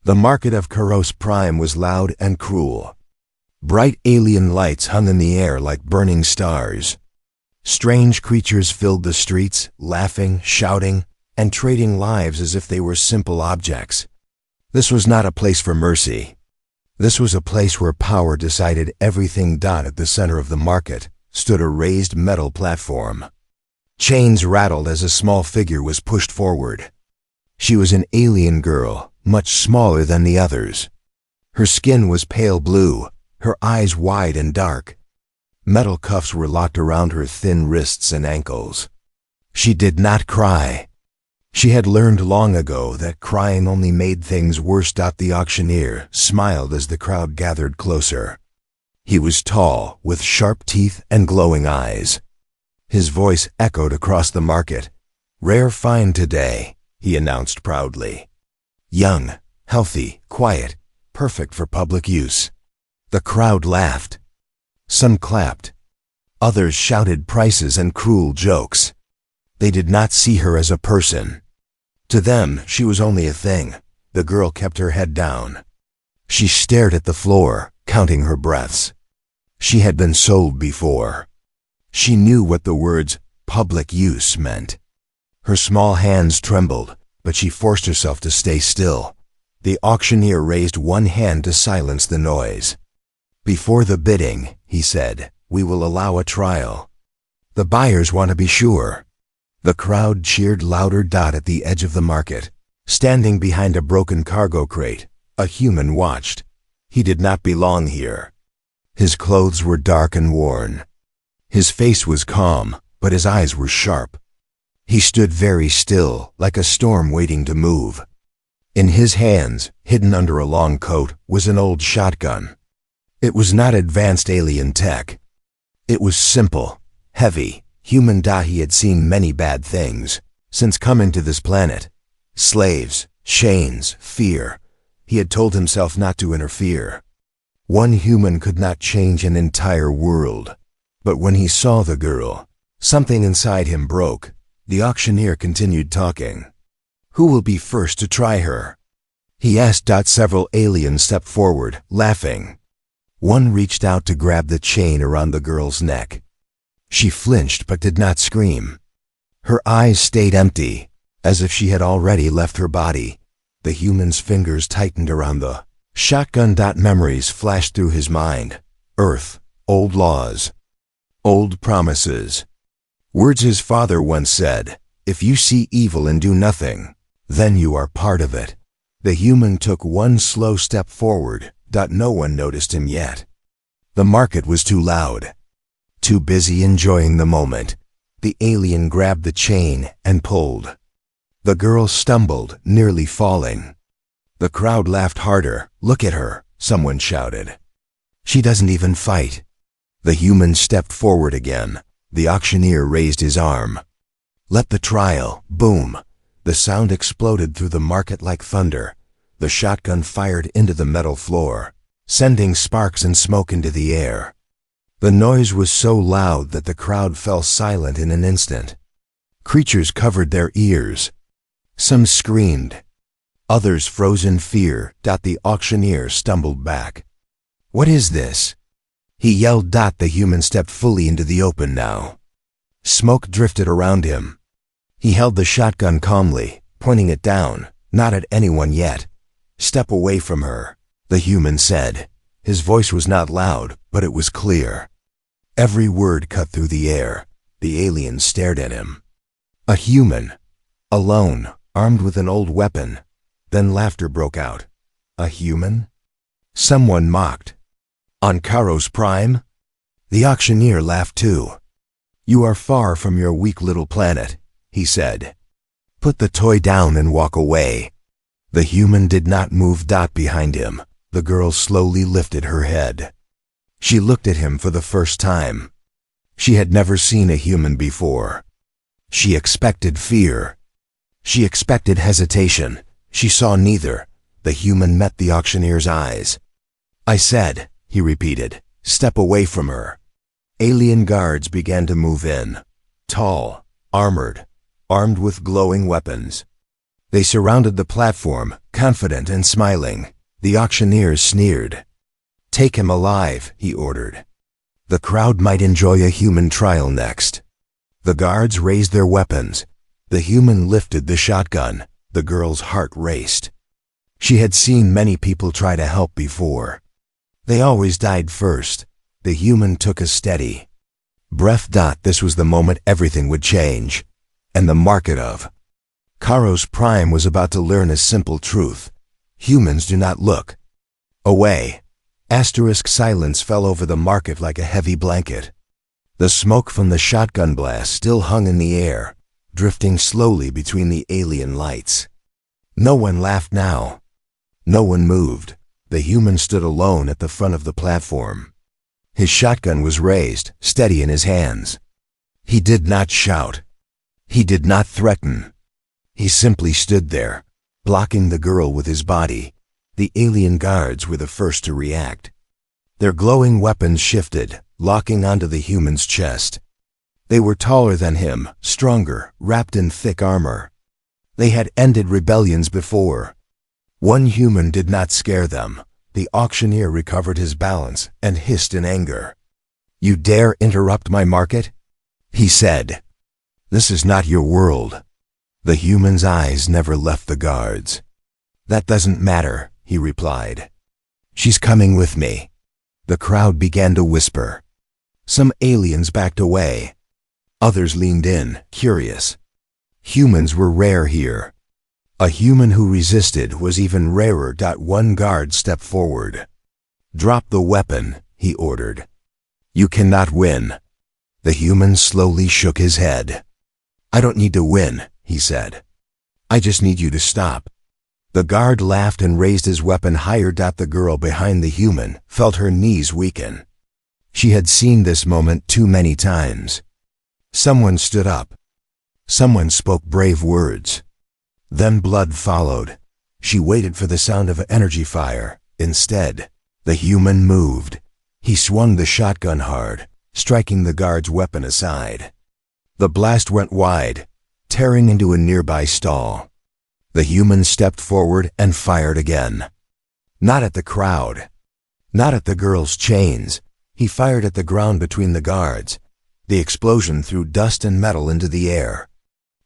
The market of Kharos Prime was loud and cruel. Bright alien lights hung in the air like burning stars. Strange creatures filled the streets, laughing, shouting, and trading lives as if they were simple objects. This was not a place for mercy. This was a place where power decided everything. At the center of the market stood a raised metal platform. Chains rattled as a small figure was pushed forward. She was an alien girl, much smaller than the others. Her skin was pale blue, her eyes wide and dark. Metal cuffs were locked around her thin wrists and ankles. She did not cry. She had learned long ago that crying only made things worse. The auctioneer smiled as the crowd gathered closer. He was tall, with sharp teeth and glowing eyes. His voice echoed across the market. "Rare find today," he announced proudly. "Young, healthy, quiet, perfect for public use." The crowd laughed. Some clapped. Others shouted prices and cruel jokes. They did not see her as a person. To them, she was only a thing. The girl kept her head down. She stared at the floor, counting her breaths. She had been sold before. She knew what the words public use meant. Her small hands trembled, but she forced herself to stay still. The auctioneer raised one hand to silence the noise. "Before the bidding," he said, "we will allow a trial. The buyers want to be sure." The crowd cheered louder. At the edge of the market, standing behind a broken cargo crate, a human watched. He did not belong here. His clothes were dark and worn. His face was calm, but his eyes were sharp. He stood very still, like a storm waiting to move. In his hands, hidden under a long coat, was an old shotgun. It was not advanced alien tech. It was simple, heavy, human. He had seen many bad things since coming to this planet. Slaves, chains, fear. He had told himself not to interfere. One human could not change an entire world. But when he saw the girl, something inside him broke. The auctioneer continued talking. "Who will be first to try her?" he asked. Several aliens stepped forward, laughing. One reached out to grab the chain around the girl's neck. She flinched but did not scream. Her eyes stayed empty, as if she had already left her body. The human's fingers tightened around the shotgun. Memories flashed through his mind. Earth, old laws, old promises. Words his father once said, "If you see evil and do nothing, then you are part of it." The human took one slow step forward. No one noticed him yet. The market was too loud. Too busy enjoying the moment. The alien grabbed the chain and pulled. The girl stumbled, nearly falling. The crowd laughed harder. "Look at her," someone shouted. "She doesn't even fight." The human stepped forward again. The auctioneer raised his arm. "Let the trial." Boom! The sound exploded through the market like thunder. The shotgun fired into the metal floor, sending sparks and smoke into the air. The noise was so loud that the crowd fell silent in an instant. Creatures covered their ears. Some screamed. Others froze in fear. The auctioneer stumbled back. "What is this?" he yelled. The human stepped fully into the open now. Smoke drifted around him. He held the shotgun calmly, pointing it down, not at anyone yet. "Step away from her," the human said. His voice was not loud, but it was clear. Every word cut through the air. The alien stared at him. A human, alone, armed with an old weapon. Then laughter broke out. A human? Someone mocked. "On Kharos Prime?" The auctioneer laughed too. "You are far from your weak little planet," he said. "Put the toy down and walk away." The human did not move. Behind him, the girl slowly lifted her head. She looked at him for the first time. She had never seen a human before. She expected fear. She expected hesitation. She saw neither. The human met the auctioneer's eyes. "I said," he repeated, "step away from her." Alien guards began to move in. Tall, armored, armed with glowing weapons. They surrounded the platform, confident and smiling. The auctioneers sneered. "Take him alive," he ordered. The crowd might enjoy a human trial next. The guards raised their weapons. The human lifted the shotgun. The girl's heart raced. She had seen many people try to help before. They always died first. The human took a steady breath. This was the moment everything would change. And the market of Kharos Prime was about to learn a simple truth. Humans do not look away. Silence fell over the market like a heavy blanket. The smoke from the shotgun blast still hung in the air, drifting slowly between the alien lights. No one laughed now. No one moved. The human stood alone at the front of the platform. His shotgun was raised, steady in his hands. He did not shout. He did not threaten. He simply stood there, blocking the girl with his body. The alien guards were the first to react. Their glowing weapons shifted, locking onto the human's chest. They were taller than him, stronger, wrapped in thick armor. They had ended rebellions before. One human did not scare them. The auctioneer recovered his balance and hissed in anger. "You dare interrupt my market?" he said. "This is not your world." The human's eyes never left the guards. "That doesn't matter," he replied. "She's coming with me." The crowd began to whisper. Some aliens backed away. Others leaned in, curious. Humans were rare here. A human who resisted was even rarer. One guard stepped forward. "Drop the weapon," he ordered. "You cannot win." The human slowly shook his head. "I don't need to win," he said. "I just need you to stop." The guard laughed and raised his weapon higher. The girl behind the human felt her knees weaken. She had seen this moment too many times. Someone stood up. Someone spoke brave words. Then blood followed. She waited for the sound of energy fire. Instead, the human moved. He swung the shotgun hard, striking the guard's weapon aside. The blast went wide, tearing into a nearby stall. The human stepped forward and fired again. Not at the crowd. Not at the girl's chains. He fired at the ground between the guards. The explosion threw dust and metal into the air.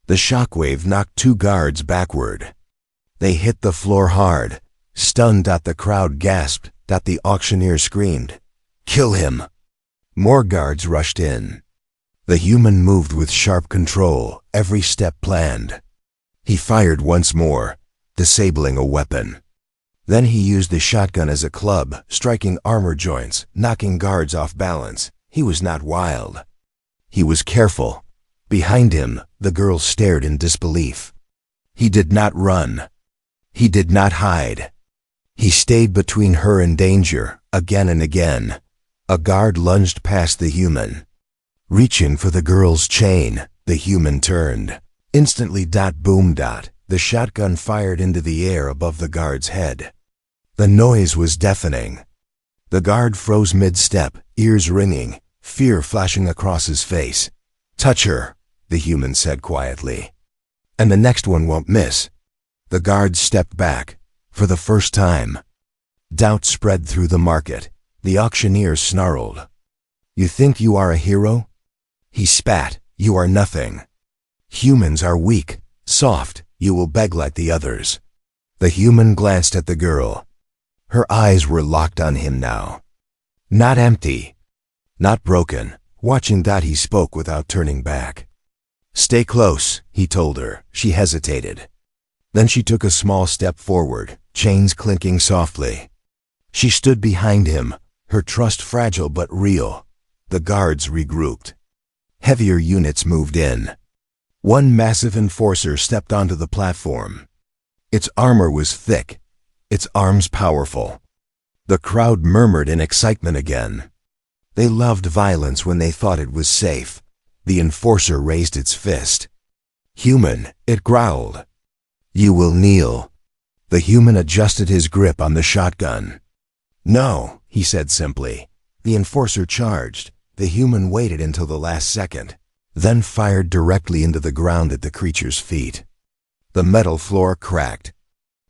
The shockwave knocked two guards backward. They hit the floor hard. Stunned. The crowd gasped. The auctioneer screamed, "Kill him!" More guards rushed in. The human moved with sharp control, every step planned. He fired once more, disabling a weapon. Then he used the shotgun as a club, striking armor joints, knocking guards off balance. He was not wild. He was careful. Behind him, the girl stared in disbelief. He did not run. He did not hide. He stayed between her and danger, again and again. A guard lunged past the human. Reaching for the girl's chain, the human turned. Instantly. Boom. The shotgun fired into the air above the guard's head. The noise was deafening. The guard froze mid-step, ears ringing, fear flashing across his face. "Touch her," the human said quietly. "And the next one won't miss." The guard stepped back. For the first time, doubt spread through the market. The auctioneer snarled. "You think you are a hero?" He spat. "You are nothing. Humans are weak, soft. You will beg like the others." The human glanced at the girl. Her eyes were locked on him now. Not empty. Not broken. Watching. He spoke without turning back. "Stay close," he told her. She hesitated. Then she took a small step forward, chains clinking softly. She stood behind him, her trust fragile but real. The guards regrouped. Heavier units moved in. One massive enforcer stepped onto the platform. Its armor was thick, its arms powerful. The crowd murmured in excitement again. They loved violence when they thought it was safe. The enforcer raised its fist. "Human," it growled. "You will kneel." The human adjusted his grip on the shotgun. "No," he said simply. The enforcer charged. The human waited until the last second, then fired directly into the ground at the creature's feet. The metal floor cracked.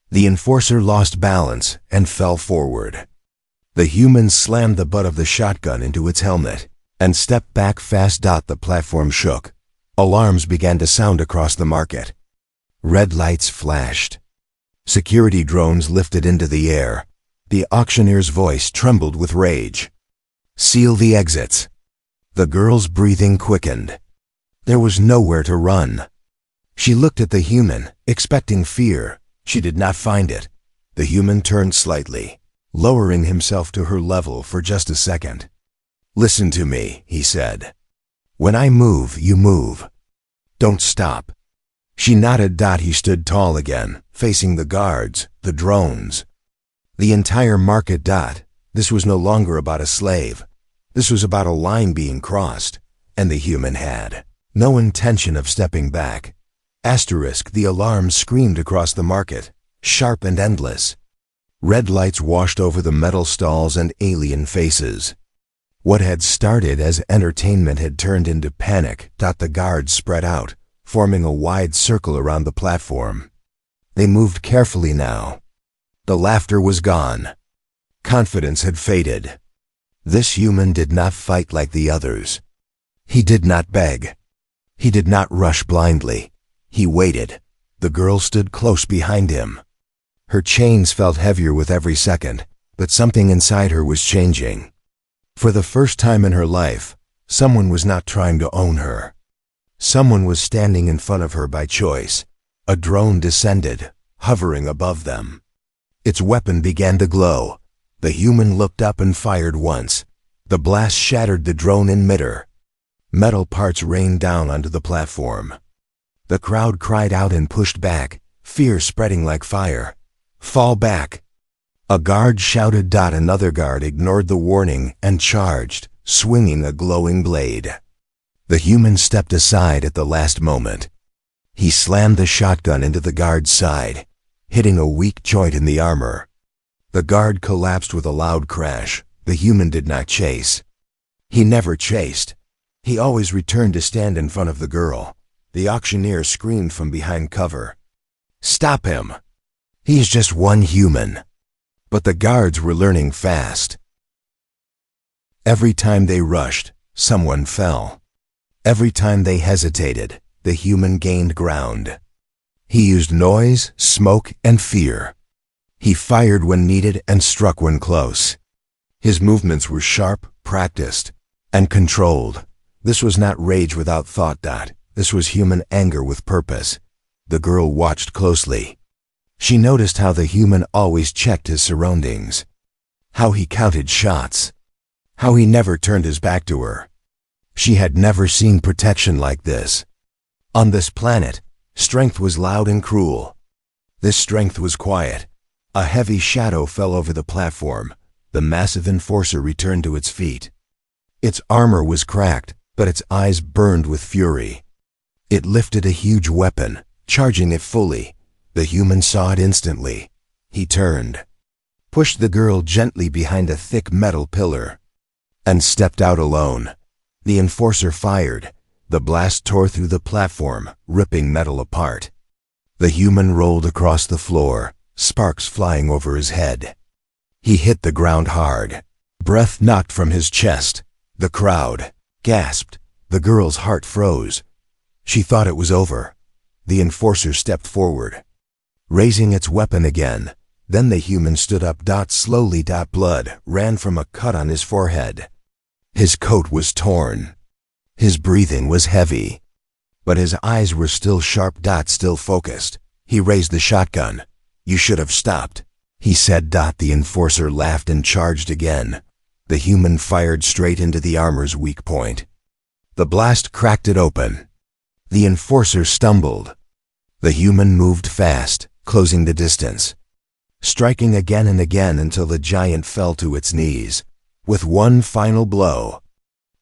The enforcer lost balance and fell forward. The human slammed the butt of the shotgun into its helmet and stepped back fast. The platform shook. Alarms began to sound across the market. Red lights flashed. Security drones lifted into the air. The auctioneer's voice trembled with rage. "Seal the exits." The girl's breathing quickened. There was nowhere to run. She looked at the human, expecting fear. She did not find it. The human turned slightly, lowering himself to her level for just a second. "Listen to me," he said. "When I move, you move. Don't stop." She nodded. He stood tall again, facing the guards, the drones. The entire market. This was no longer about a slave. This was about a line being crossed, and the human had no intention of stepping back. The alarm screamed across the market, sharp and endless. Red lights washed over the metal stalls and alien faces. What had started as entertainment had turned into panic. The guards spread out, forming a wide circle around the platform. They moved carefully now. The laughter was gone. Confidence had faded. This human did not fight like the others. He did not beg. He did not rush blindly. He waited. The girl stood close behind him. Her chains felt heavier with every second, but something inside her was changing. For the first time in her life, someone was not trying to own her. Someone was standing in front of her by choice. A drone descended, hovering above them. Its weapon began to glow. The human looked up and fired once. The blast shattered the drone in midair. Metal parts rained down onto the platform. The crowd cried out and pushed back, fear spreading like fire. "Fall back!" A guard shouted. Another guard ignored the warning and charged, swinging a glowing blade. The human stepped aside at the last moment. He slammed the shotgun into the guard's side, hitting a weak joint in the armor. The guard collapsed with a loud crash. The human did not chase. He never chased. He always returned to stand in front of the girl. The auctioneer screamed from behind cover. "Stop him! He's just one human." But the guards were learning fast. Every time they rushed, someone fell. Every time they hesitated, the human gained ground. He used noise, smoke, and fear. He fired when needed and struck when close. His movements were sharp, practiced, and controlled. This was not rage without thought. This was human anger with purpose. The girl watched closely. She noticed how the human always checked his surroundings, how he counted shots, how he never turned his back to her. She had never seen protection like this. On this planet, strength was loud and cruel. This strength was quiet. A heavy shadow fell over the platform. The massive enforcer returned to its feet. Its armor was cracked, but its eyes burned with fury. It lifted a huge weapon, charging it fully. The human saw it instantly. He turned, pushed the girl gently behind a thick metal pillar, and stepped out alone. The enforcer fired. The blast tore through the platform, ripping metal apart. The human rolled across the floor, sparks flying over his head. He hit the ground hard. Breath knocked from his chest. The crowd gasped. The girl's heart froze. She thought it was over. The enforcer stepped forward, raising its weapon again. Then the human stood up. Slowly. Blood ran from a cut on his forehead. His coat was torn. His breathing was heavy, but his eyes were still sharp. Still focused. He raised the shotgun. "You should have stopped," he said. The enforcer laughed and charged again. The human fired straight into the armor's weak point. The blast cracked it open. The enforcer stumbled. The human moved fast, closing the distance, striking again and again until the giant fell to its knees. With one final blow,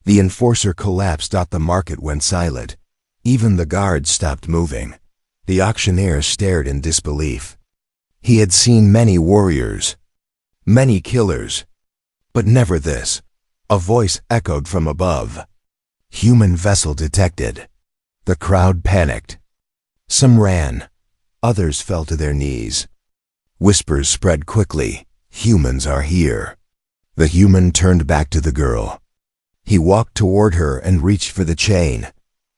the enforcer collapsed. The market went silent. Even the guards stopped moving. The auctioneer stared in disbelief. He had seen many warriors, many killers, but never this. A voice echoed from above. "Human vessel detected." The crowd panicked. Some ran. Others fell to their knees. Whispers spread quickly. Humans are here. The human turned back to the girl. He walked toward her and reached for the chain.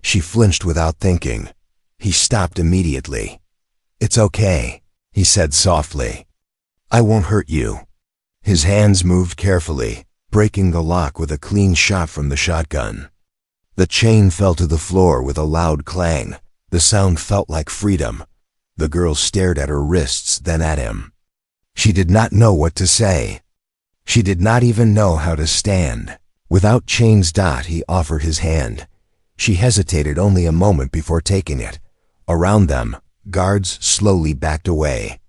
She flinched without thinking. He stopped immediately. "It's okay," he said softly. "I won't hurt you." His hands moved carefully, breaking the lock with a clean shot from the shotgun. The chain fell to the floor with a loud clang. The sound felt like freedom. The girl stared at her wrists, then at him. She did not know what to say. She did not even know how to stand. Without chains, he offered his hand. She hesitated only a moment before taking it. Around them, guards slowly backed away.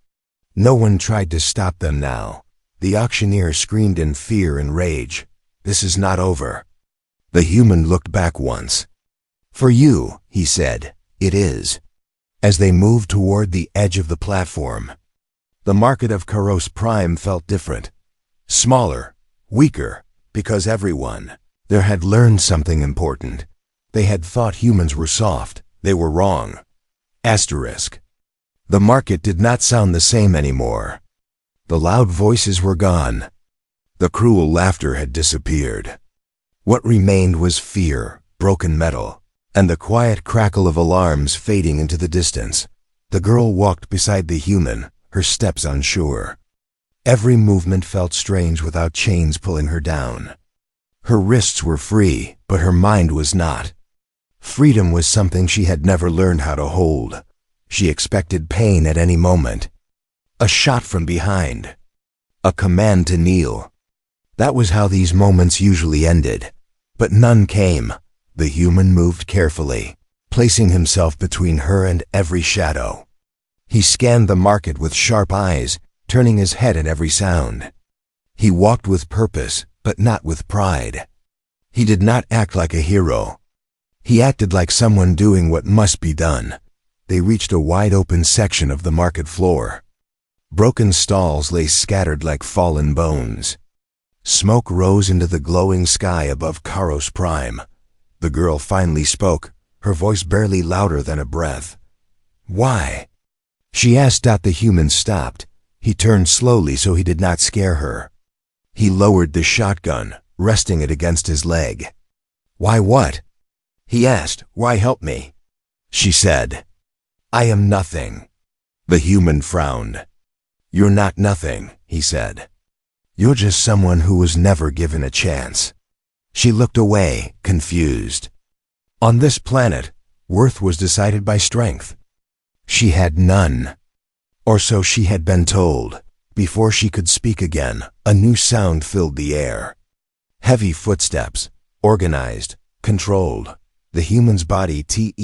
No one tried to stop them now. The auctioneer screamed in fear and rage. "This is not over." The human looked back once. "For you," he said, "it is." As they moved toward the edge of the platform, the market of Kharos Prime felt different. Smaller, weaker, because everyone there had learned something important. They had thought humans were soft. They were wrong. Asterisk. The market did not sound the same anymore. The loud voices were gone. The cruel laughter had disappeared. What remained was fear, broken metal, and the quiet crackle of alarms fading into the distance. The girl walked beside the human, her steps unsure. Every movement felt strange without chains pulling her down. Her wrists were free, but her mind was not. Freedom was something she had never learned how to hold. She expected pain at any moment. A shot from behind. A command to kneel. That was how these moments usually ended. But none came. The human moved carefully, placing himself between her and every shadow. He scanned the market with sharp eyes, turning his head at every sound. He walked with purpose, but not with pride. He did not act like a hero. He acted like someone doing what must be done. They reached a wide-open section of the market floor. Broken stalls lay scattered like fallen bones. Smoke rose into the glowing sky above Kharos Prime. The girl finally spoke, her voice barely louder than a breath. "Why?" she asked. The human stopped. He turned slowly so he did not scare her. He lowered the shotgun, resting it against his leg. "Why what?" he asked. "Why help me?" she said. "I am nothing." The human frowned. "You're not nothing," he said. "You're just someone who was never given a chance." She looked away, confused. On this planet, worth was decided by strength. She had none. Or so she had been told. Before she could speak again, a new sound filled the air. Heavy footsteps, organized, controlled. The human's body tensed.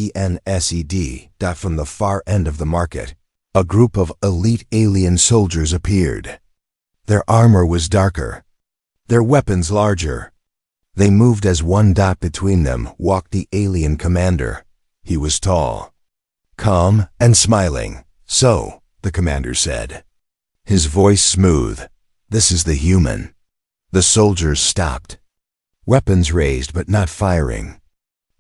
From the far end of the market, a group of elite alien soldiers appeared. Their armor was darker, their weapons larger. They moved as one. Between them walked the alien commander. He was tall, calm, and smiling. "So," the commander said, his voice smooth, "this is the human." The soldiers stopped, weapons raised but not firing.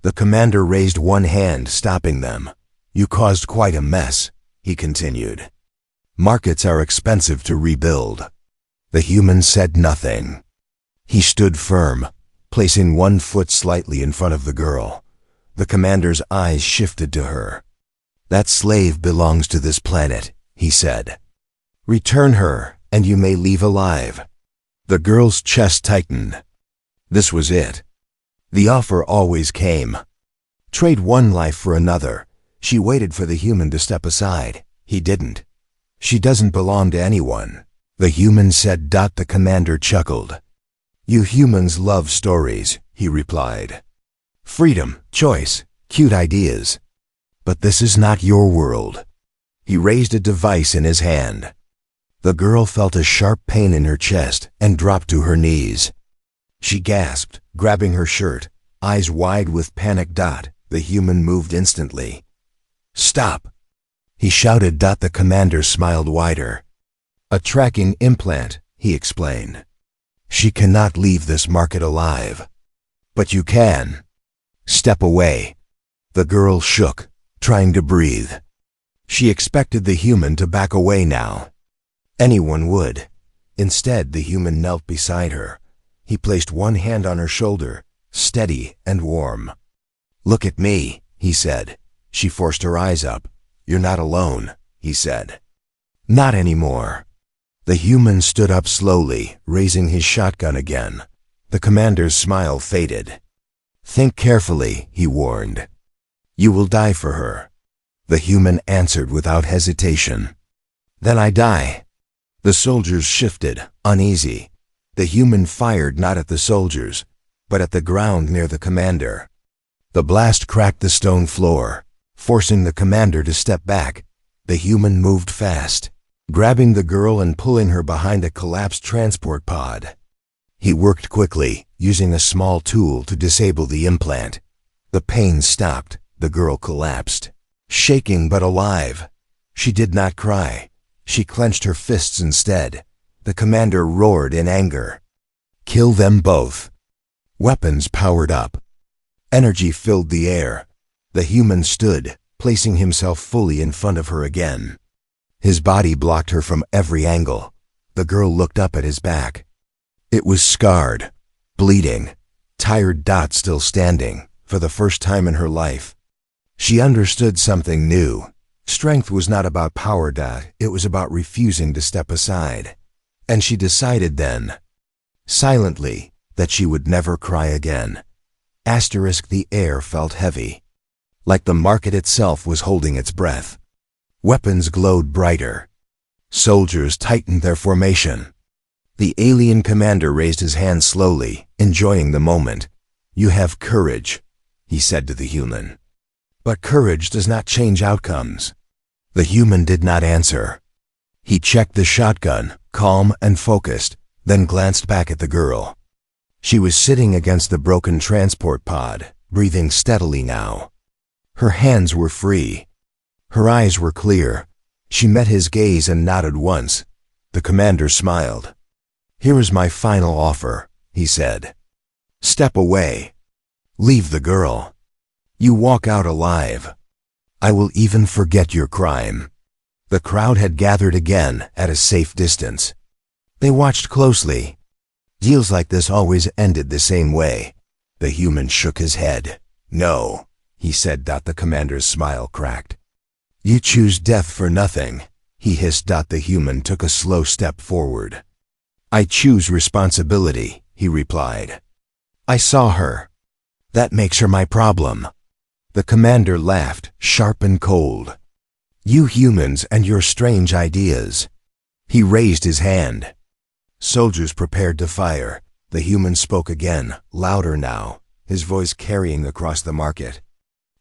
The commander raised one hand, stopping them. "You caused quite a mess," he continued. "Markets are expensive to rebuild." The human said nothing. He stood firm, placing one foot slightly in front of the girl. The commander's eyes shifted to her. "That slave belongs to this planet," he said. "Return her, and you may leave alive." The girl's chest tightened. This was it. The offer always came. Trade one life for another. She waited for the human to step aside. He didn't. "She doesn't belong to anyone," the human said. The commander chuckled. "You humans love stories," he replied. "Freedom, choice, cute ideas. But this is not your world." He raised a device in his hand. The girl felt a sharp pain in her chest and dropped to her knees. She gasped, grabbing her shirt, eyes wide with panic. The human moved instantly. "Stop!" he shouted. The commander smiled wider. "A tracking implant," he explained. "She cannot leave this market alive. But you can. Step away." The girl shook, trying to breathe. She expected the human to back away now. Anyone would. Instead, the human knelt beside her. He placed one hand on her shoulder, steady and warm. "Look at me," he said. She forced her eyes up. "You're not alone," he said. "Not anymore." The human stood up slowly, raising his shotgun again. The commander's smile faded. "Think carefully," he warned. "You will die for her." The human answered without hesitation. "Then I die." The soldiers shifted, uneasy. The human fired not at the soldiers, but at the ground near the commander. The blast cracked the stone floor, forcing the commander to step back. The human moved fast, grabbing the girl and pulling her behind a collapsed transport pod. He worked quickly, using a small tool to disable the implant. The pain stopped. The girl collapsed, shaking but alive. She did not cry. She clenched her fists instead. The commander roared in anger. "Kill them both." Weapons powered up. Energy filled the air. The human stood, placing himself fully in front of her again. His body blocked her from every angle. The girl looked up at his back. It was scarred, bleeding, tired dots still standing, for the first time in her life. She understood something new. Strength was not about power dot, it was about refusing to step aside. And she decided then, silently, that she would never cry again. The air felt heavy, like the market itself was holding its breath. Weapons glowed brighter. Soldiers tightened their formation. The alien commander raised his hand slowly, enjoying the moment. "You have courage," he said to the human. "But courage does not change outcomes." The human did not answer. He checked the shotgun, calm and focused, then glanced back at the girl. She was sitting against the broken transport pod, breathing steadily now. Her hands were free. Her eyes were clear. She met his gaze and nodded once. The commander smiled. "Here is my final offer," he said. "Step away. Leave the girl. You walk out alive. I will even forget your crime." The crowd had gathered again at a safe distance. They watched closely. Deals like this always ended the same way. The human shook his head. "No," he said. The commander's smile cracked. "You choose death for nothing," he hissed. The human took a slow step forward. "I choose responsibility," he replied. "I saw her. That makes her my problem." The commander laughed, sharp and cold. "You humans and your strange ideas." He raised his hand. Soldiers prepared to fire. The human spoke again, louder now, his voice carrying across the market.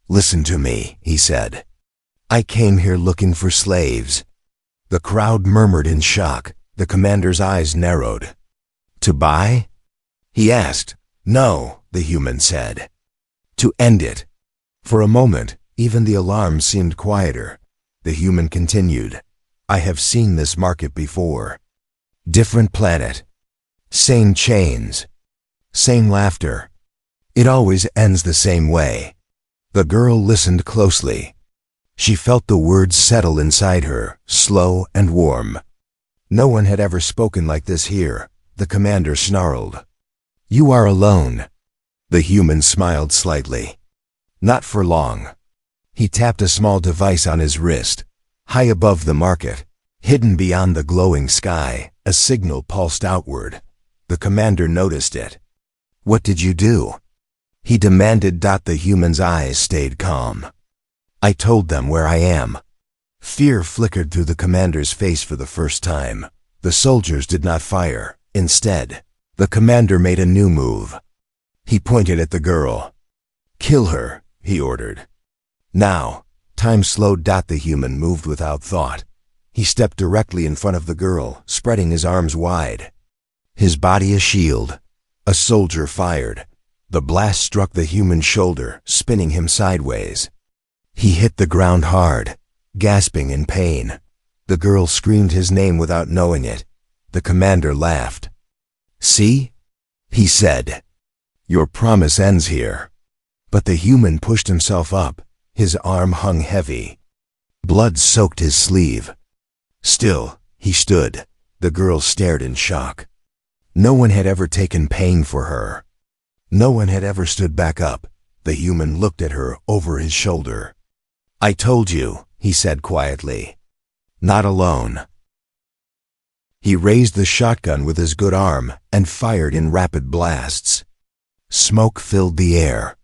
"Listen to me," he said. "I came here looking for slaves." The crowd murmured in shock. The commander's eyes narrowed. "To buy?" he asked. "No," the human said. "To end it." For a moment, even the alarm seemed quieter. The human continued. "I have seen this market before. Different planet. Same chains. Same laughter. It always ends the same way." The girl listened closely. She felt the words settle inside her, slow and warm. No one had ever spoken like this here. The commander snarled. "You are alone." The human smiled slightly. "Not for long." He tapped a small device on his wrist. High above the market, hidden beyond the glowing sky, a signal pulsed outward. The commander noticed it. "What did you do?" he demanded. The human's eyes stayed calm. "I told them where I am." Fear flickered through the commander's face for the first time. The soldiers did not fire. Instead, the commander made a new move. He pointed at the girl. "Kill her," he ordered. Now, time slowed. The human moved without thought. He stepped directly in front of the girl, spreading his arms wide. His body a shield. A soldier fired. The blast struck the human's shoulder, spinning him sideways. He hit the ground hard, gasping in pain. The girl screamed his name without knowing it. The commander laughed. "See?" he said. "Your promise ends here." But the human pushed himself up. His arm hung heavy. Blood soaked his sleeve. Still, he stood. The girl stared in shock. No one had ever taken pain for her. No one had ever stood back up. The human looked at her over his shoulder. "I told you," he said quietly. "Not alone." He raised the shotgun with his good arm and fired in rapid blasts. Smoke filled the air.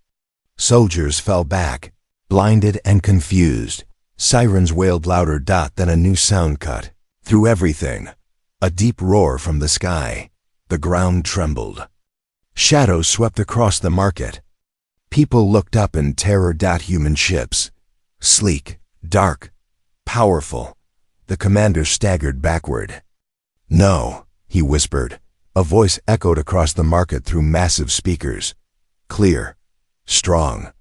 Soldiers fell back, blinded and confused. Sirens wailed louder than a new sound cut through everything. A deep roar from the sky. The ground trembled. Shadows swept across the market. People looked up in terror. Human ships. Sleek, dark, powerful. The commander staggered backward. "No," he whispered. A voice echoed across the market through massive speakers. Clear. Strong.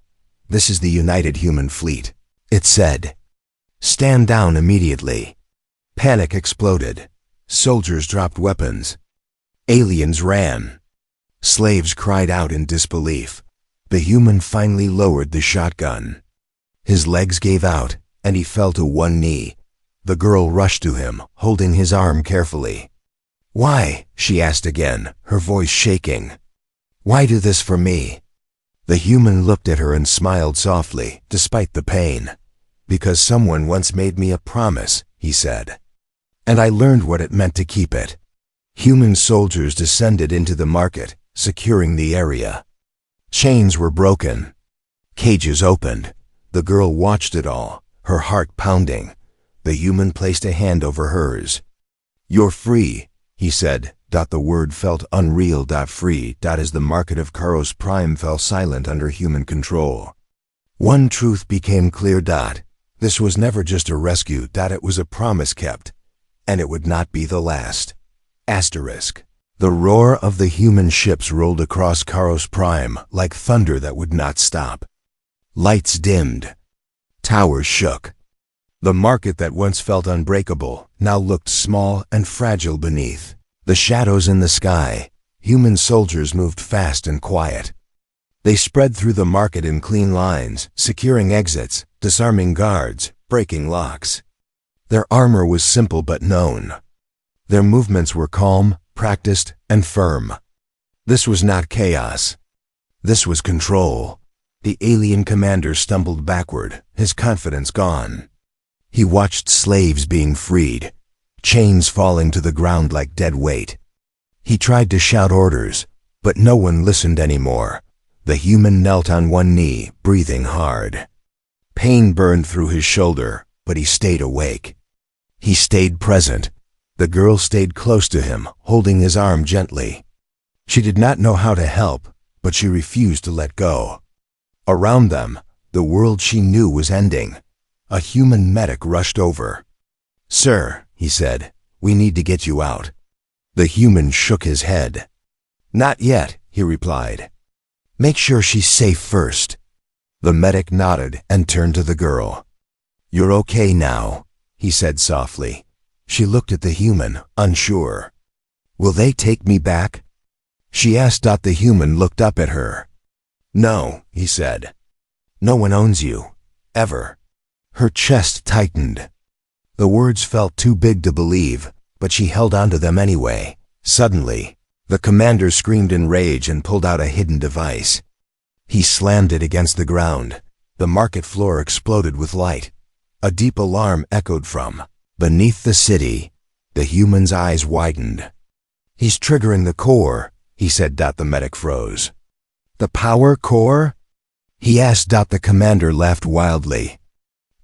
"This is the United Human Fleet," it said. "Stand down immediately." Panic exploded. Soldiers dropped weapons. Aliens ran. Slaves cried out in disbelief. The human finally lowered the shotgun. His legs gave out, and he fell to one knee. The girl rushed to him, holding his arm carefully. "Why?" she asked again, her voice shaking. "Why do this for me?" The human looked at her and smiled softly, despite the pain. "Because someone once made me a promise," he said. "And I learned what it meant to keep it." Human soldiers descended into the market, securing the area. Chains were broken. Cages opened. The girl watched it all, her heart pounding. The human placed a hand over hers. "You're free," he said. The word felt unreal. Free. As the market of Kharos Prime fell silent under human control. One truth became clear. This was never just a rescue. It was a promise kept. And it would not be the last. Asterisk. The roar of the human ships rolled across Kharos Prime like thunder that would not stop. Lights dimmed. Towers shook. The market that once felt unbreakable now looked small and fragile beneath. The shadows in the sky. Human soldiers moved fast and quiet. They spread through the market in clean lines, securing exits, disarming guards, breaking locks. Their armor was simple but known. Their movements were calm, practiced, and firm. This was not chaos. This was control. The alien commander stumbled backward, his confidence gone. He watched slaves being freed, chains falling to the ground like dead weight. He tried to shout orders, but no one listened anymore. The human knelt on one knee, breathing hard. Pain burned through his shoulder, but he stayed awake. He stayed present. The girl stayed close to him, holding his arm gently. She did not know how to help, but she refused to let go. Around them, the world she knew was ending. A human medic rushed over. "Sir," he said, "we need to get you out." The human shook his head. "Not yet," he replied. "Make sure she's safe first." The medic nodded and turned to the girl. "You're okay now," he said softly. She looked at the human, unsure. "Will they take me back?" she asked. The human looked up at her. "No," he said. "No one owns you. Ever." Her chest tightened. The words felt too big to believe, but she held onto them anyway. Suddenly, the commander screamed in rage and pulled out a hidden device. He slammed it against the ground. The market floor exploded with light. A deep alarm echoed from beneath the city. The human's eyes widened. "He's triggering the core," he said. The medic froze. "The power core?" he asked. The commander laughed wildly.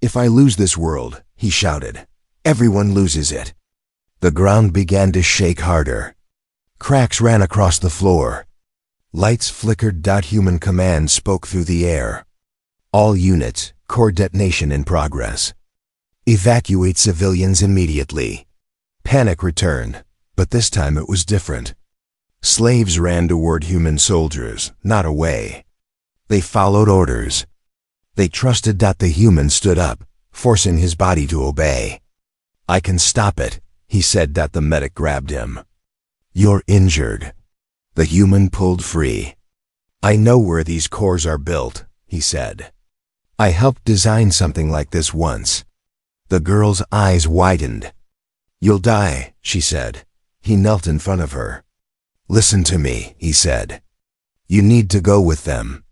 "If I lose this world," he shouted, "everyone loses it." The ground began to shake harder. Cracks ran across the floor. Lights flickered. Human command spoke through the air. "All units, core detonation in progress. Evacuate civilians immediately." Panic returned, but this time it was different. Slaves ran toward human soldiers, not away. They followed orders. They trusted. The human stood up, forcing his body to obey. "I can stop it," he said. The medic grabbed him. "You're injured." The human pulled free. "I know where these cores are built," he said. "I helped design something like this once." The girl's eyes widened. "You'll die," she said. He knelt in front of her. "Listen to me," he said. "You need to go with them."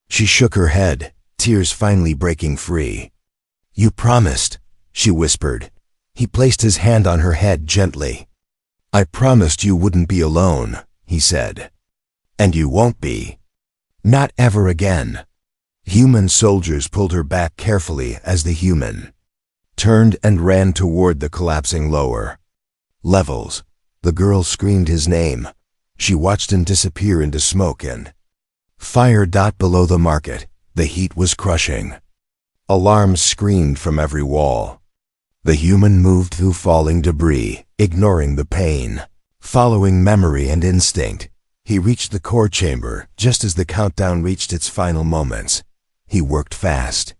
She shook her head, tears finally breaking free. "You promised," she whispered. He placed his hand on her head gently. "I promised you wouldn't be alone," he said. "And you won't be. Not ever again." Human soldiers pulled her back carefully as the human turned and ran toward the collapsing lower levels. The girl screamed his name. She watched him disappear into smoke and fire. Below the market, the heat was crushing. Alarms screamed from every wall. The human moved through falling debris, ignoring the pain. Following memory and instinct, he reached the core chamber just as the countdown reached its final moments. He worked fast.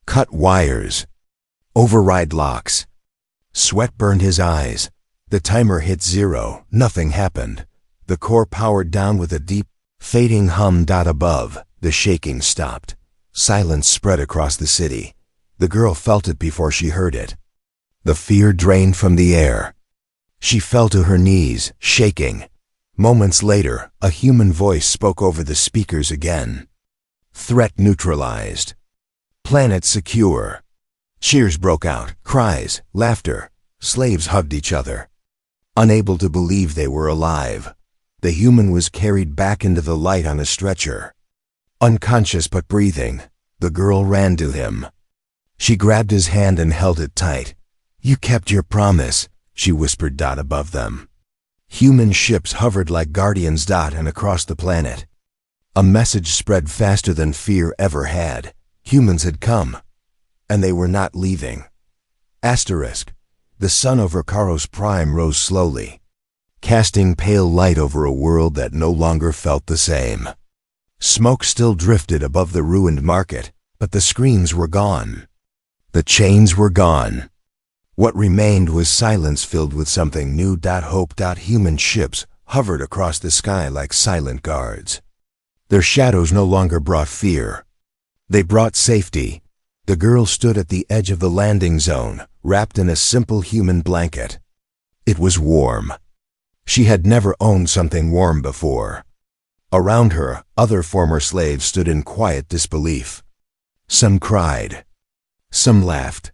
Cut wires. Override locks. Sweat burned his eyes. The timer hit 0. Nothing happened. The core powered down with a deep, fading hum. Above, the shaking stopped. Silence spread across the city. The girl felt it before she heard it. The fear drained from the air. She fell to her knees, shaking. Moments later, a human voice spoke over the speakers again. "Threat neutralized. Planet secure." Cheers broke out, cries, laughter. Slaves hugged each other, unable to believe they were alive. The human was carried back into the light on a stretcher. Unconscious but breathing, the girl ran to him. She grabbed his hand and held it tight. "You kept your promise," she whispered. Above them, human ships hovered like guardians. And across the planet, a message spread faster than fear ever had. Humans had come, and they were not leaving. Asterisk. The sun over Kharos Prime rose slowly, casting pale light over a world that no longer felt the same. Smoke still drifted above the ruined market, but the screens were gone. The chains were gone. What remained was silence filled with something new. Hope. Human ships hovered across the sky like silent guards. Their shadows no longer brought fear. They brought safety. The girl stood at the edge of the landing zone, wrapped in a simple human blanket. It was warm. She had never owned something warm before. Around her, other former slaves stood in quiet disbelief. Some cried. Some laughed.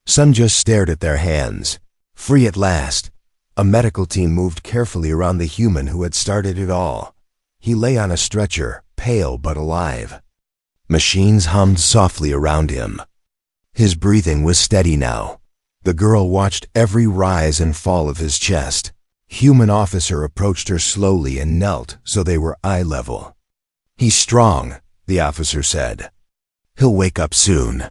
Some just stared at their hands. Free at last. A medical team moved carefully around the human who had started it all. He lay on a stretcher, pale but alive. Machines hummed softly around him. His breathing was steady now. The girl watched every rise and fall of his chest. Human officer approached her slowly and knelt so they were eye level. "He's strong," the officer said. "He'll wake up soon."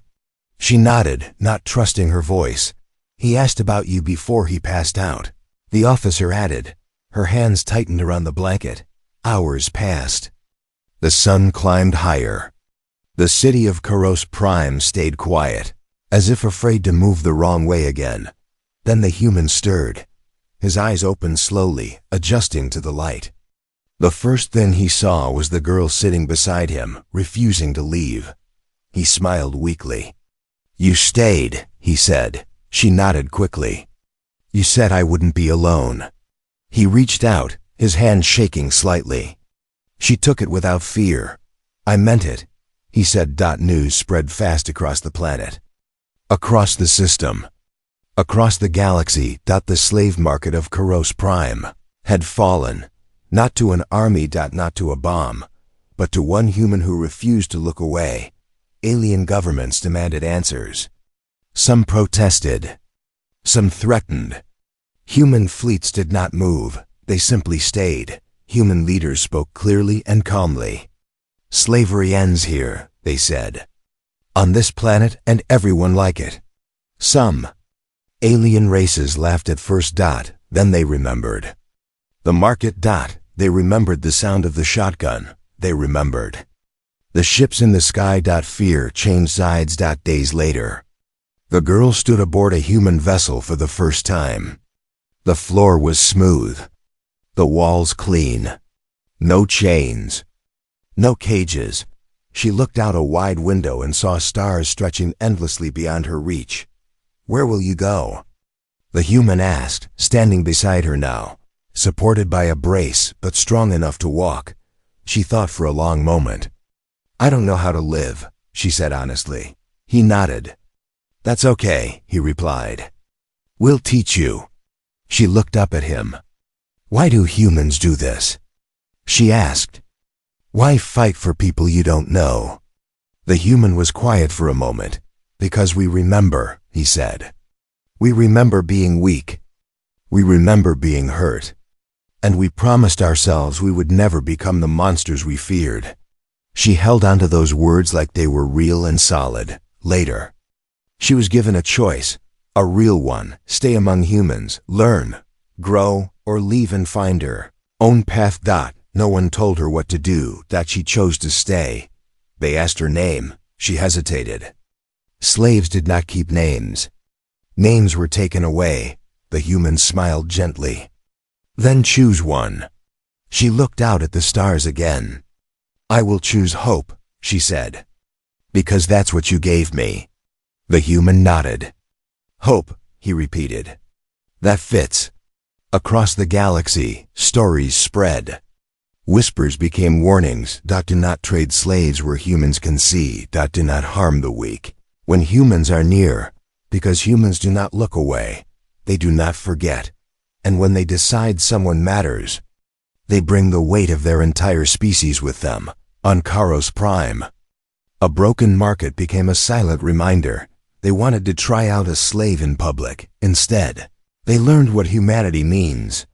She nodded, not trusting her voice. "He asked about you before he passed out," the officer added. Her hands tightened around the blanket. Hours passed. The sun climbed higher. The city of Kharos Prime stayed quiet, as if afraid to move the wrong way again. Then the human stirred. His eyes opened slowly, adjusting to the light. The first thing he saw was the girl sitting beside him, refusing to leave. He smiled weakly. "You stayed," he said. She nodded quickly. "You said I wouldn't be alone." He reached out, his hand shaking slightly. She took it without fear. "I meant it," he said. News spread fast across the planet, across the system, across the galaxy. The slave market of Kharos Prime had fallen, not to an army, not to a bomb, but to one human who refused to look away. Alien governments demanded answers. Some protested. Some threatened. Human fleets did not move. They simply stayed. Human leaders spoke clearly and calmly. "Slavery ends here," they said. "On this planet and everyone like it." Some alien races laughed at first. Then they remembered. The market. They remembered the sound of the shotgun. They remembered the ships in the sky. Fear changed sides. Days later, the girl stood aboard a human vessel for the first time. The floor was smooth. The walls clean. No chains. No cages. She looked out a wide window and saw stars stretching endlessly beyond her reach. Where will you go?" The human asked, standing beside her now, supported by a brace but strong enough to walk. She thought for a long moment. "I don't know how to live," she said honestly. He nodded. "That's okay," he replied. "We'll teach you." She looked up at him. "Why do humans do this?" she asked. "Why fight for people you don't know?" The human was quiet for a moment. "Because we remember," he said. "We remember being weak. We remember being hurt. And we promised ourselves we would never become the monsters we feared." She held onto those words like they were real and solid. Later, she was given a choice, a real one: stay among humans, learn, grow, or leave and find her own path. No one told her what to do, that she chose to stay. They asked her name. She hesitated. Slaves did not keep names. Names were taken away. The human smiled gently. "Then choose one." She looked out at the stars again. "I will choose hope," she said. "Because that's what you gave me." The human nodded. "Hope," he repeated. "That fits." Across the galaxy, stories spread. Whispers became warnings. Do not trade slaves where humans can see. Do not harm the weak. When humans are near, because humans do not look away, they do not forget. And when they decide someone matters, they bring the weight of their entire species with them. On Kharos Prime, a broken market became a silent reminder. They wanted to try out a slave in public. Instead, they learned what humanity means.